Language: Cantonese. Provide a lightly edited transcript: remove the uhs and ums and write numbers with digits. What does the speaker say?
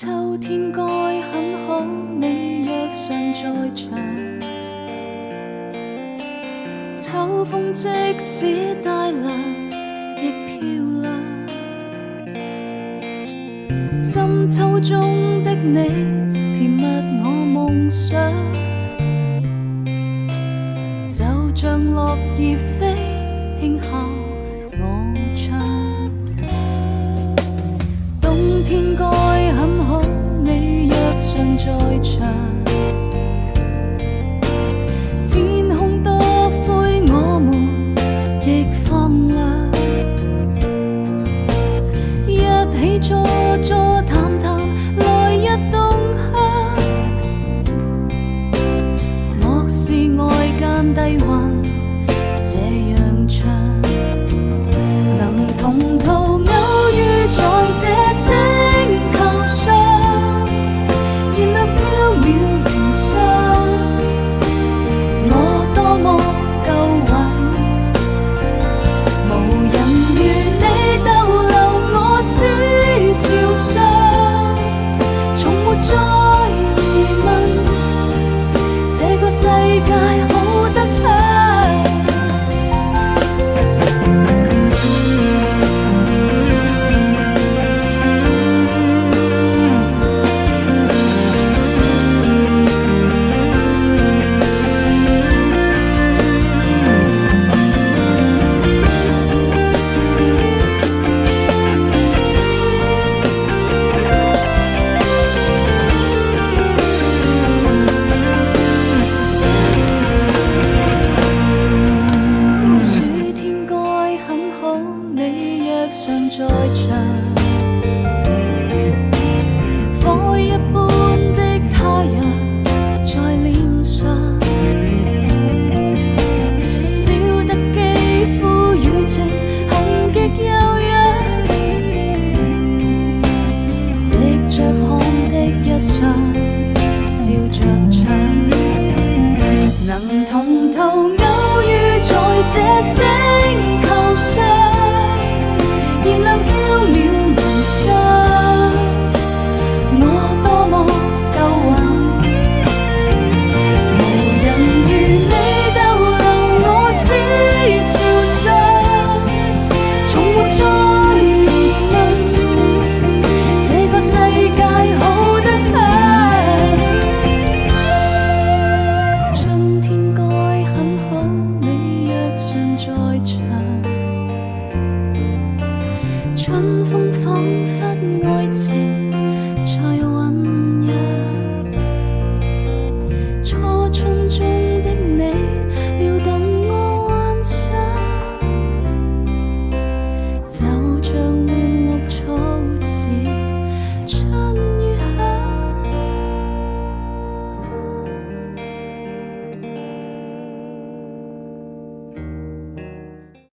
秋天該很好，你若尚在場。秋風即使帶涼，亦漂亮。深秋中的你，甜蜜我夢想。就像落葉飛，輕敲我窗。冬天該很好，你若尚在場。天空多灰，我們亦放亮。一起坐坐談談，來日動向。莫視外間低溫，這樣唱。能同途偶遇在這星球上，燃亮飄渺燃霜。我多麼夠運，無人如你逗留我思潮上，從沒再疑問，這個世界好得很。在場，火一般的太陽在臉上，燒得肌膚與情痕極悠揚，滴着汗的一雙，笑着唱，能同途偶遇在這些